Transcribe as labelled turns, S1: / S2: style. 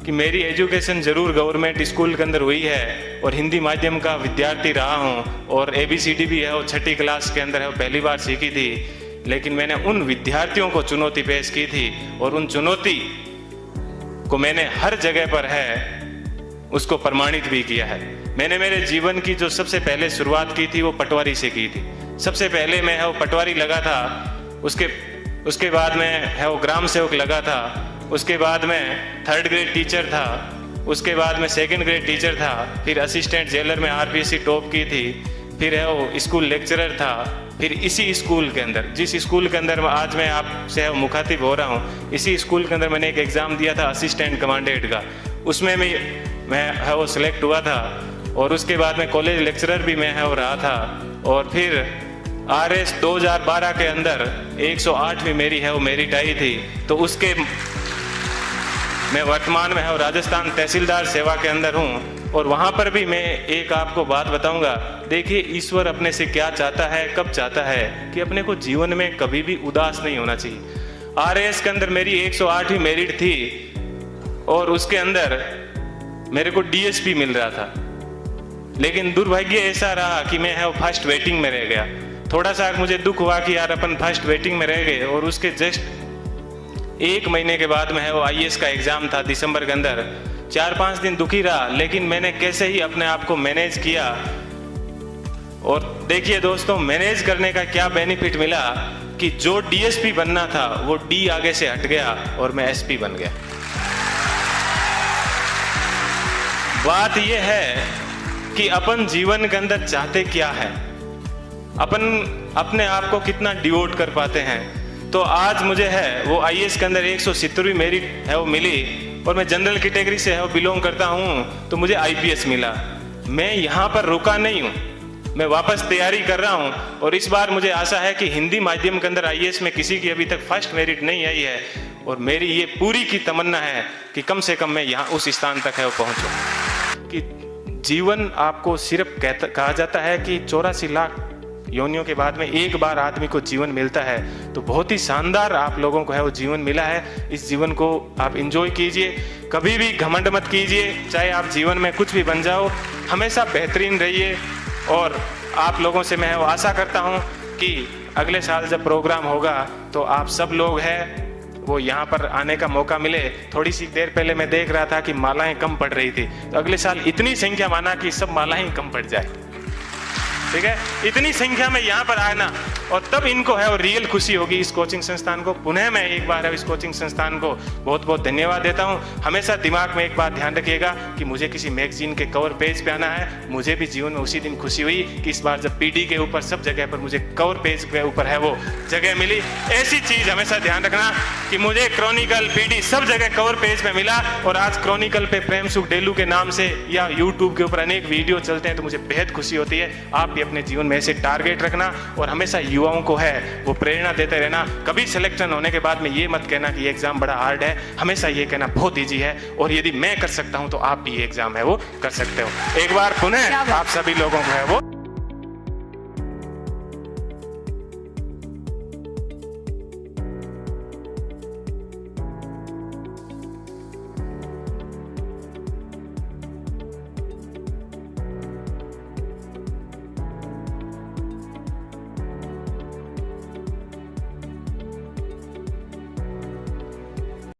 S1: कि मेरी एजुकेशन ज़रूर गवर्नमेंट स्कूल के अंदर हुई है और हिंदी माध्यम का विद्यार्थी रहा हूँ और ABCD भी है वो 6ठी क्लास के अंदर है वो पहली बार सीखी थी, लेकिन मैंने उन विद्यार्थियों को चुनौती पेश की थी और उन चुनौती को मैंने हर जगह पर है उसको प्रमाणित भी किया है। मैंने मेरे जीवन की जो सबसे पहले शुरुआत की थी वो पटवारी से की थी। सबसे पहले मैं है वो पटवारी लगा था, उसके बाद में है वो ग्राम सेवक लगा था, उसके बाद में 3rd ग्रेड टीचर था, उसके बाद में 2nd ग्रेड टीचर था, फिर असिस्टेंट जेलर में RPSC टॉप की थी, फिर है वो स्कूल लेक्चरर था, फिर इसी स्कूल के अंदर जिस स्कूल के अंदर आज मैं आपसे मुखातिब हो रहा हूँ, इसी स्कूल के अंदर मैंने एक एग्ज़ाम दिया था असिस्टेंट कमांडेंट का, उसमें मैं है वो सिलेक्ट हुआ था और उसके बाद में कॉलेज लेक्चरर भी मैं है वो रहा था और फिर RS 2012 के अंदर 108वीं मेरी है वो मेरिट आई थी। तो उसके मैं वर्तमान में है वो राजस्थान तहसीलदार सेवा के अंदर हूँ और वहाँ पर भी मैं एक आपको बात बताऊँगा। देखिए ईश्वर अपने से क्या चाहता है, कब चाहता है कि अपने को जीवन में कभी भी उदास नहीं होना चाहिए। RS के अंदर मेरी 108वीं मेरिट थी और उसके अंदर मेरे को DSP मिल रहा था, लेकिन दुर्भाग्य ऐसा रहा कि मैं है वो फर्स्ट वेटिंग में रह गया। थोड़ा सा मुझे दुख हुआ कि यार अपन फर्स्ट वेटिंग में रह गए और उसके जस्ट 1 महीने के बाद में है वो IAS का एग्ज़ाम था दिसंबर के अंदर। 4-5 दिन दुखी रहा, लेकिन मैंने कैसे ही अपने आप को मैनेज किया और देखिए दोस्तों मैनेज करने का क्या बेनिफिट मिला कि जो DSP बनना था वो D आगे से हट गया और मैं SP बन गया। बात यह है कि अपन जीवन के अंदर चाहते क्या है, अपन अपने आप को कितना डिवोट कर पाते हैं। तो आज मुझे है वो IAS के अंदर 170वीं मेरिट है वो मिली और मैं जनरल कैटेगरी से है वो बिलोंग करता हूँ, तो मुझे IPS मिला। मैं यहाँ पर रुका नहीं हूँ, मैं वापस तैयारी कर रहा हूँ और इस बार मुझे आशा है कि हिंदी माध्यम के अंदर IAS में किसी की अभी तक फर्स्ट मेरिट नहीं आई है और मेरी ये पूरी की तमन्ना है कि कम से कम मैं यहाँ उस स्थान तक है वो पहुँचूँ। कि जीवन आपको सिर्फ कहा जाता है कि 84 लाख योनियों के बाद में एक बार आदमी को जीवन मिलता है, तो बहुत ही शानदार आप लोगों को है वो जीवन मिला है। इस जीवन को आप एंजॉय कीजिए, कभी भी घमंड मत कीजिए, चाहे आप जीवन में कुछ भी बन जाओ, हमेशा बेहतरीन रहिए। और आप लोगों से मैं वो आशा करता हूँ कि अगले साल जब प्रोग्राम होगा तो आप सब लोग हैं वो यहाँ पर आने का मौका मिले। थोड़ी सी देर पहले मैं देख रहा था कि मालाएं कम पड़ रही थी, तो अगले साल इतनी संख्या माना कि सब मालाएं कम पड़ जाए, ठीक है, इतनी संख्या में यहाँ पर आना और तब इनको है और रियल खुशी होगी। इस कोचिंग संस्थान को पुनः मैं एक बार इस कोचिंग संस्थान को बहुत बहुत धन्यवाद देता हूँ। हमेशा दिमाग में एक बात ध्यान रखिएगा कि मुझे किसी मैगजीन के कवर पेज पे आना है। मुझे भी जीवन में उसी दिन खुशी हुई कि इस बार जब PD के ऊपर सब जगह पर मुझे कवर पेज के ऊपर है वो जगह मिली। ऐसी चीज हमेशा ध्यान रखना कि मुझे क्रॉनिकल PD सब जगह कवर पेज पे मिला और आज क्रॉनिकल पे प्रेम सुख डेलू के नाम से या यूट्यूब के ऊपर अनेक वीडियो चलते हैं, तो मुझे बेहद खुशी होती है। आप भी अपने जीवन में ऐसे टारगेट रखना और हमेशा युवाओं को है वो प्रेरणा देते रहना। कभी सिलेक्शन होने के बाद में ये मत कहना कि ये एग्जाम बड़ा हार्ड है, हमेशा ये कहना बहुत इजी है और यदि मैं कर सकता हूं तो आप भी ये एग्जाम है वो कर सकते हो। एक बार पुनः आप सभी लोगों को है वो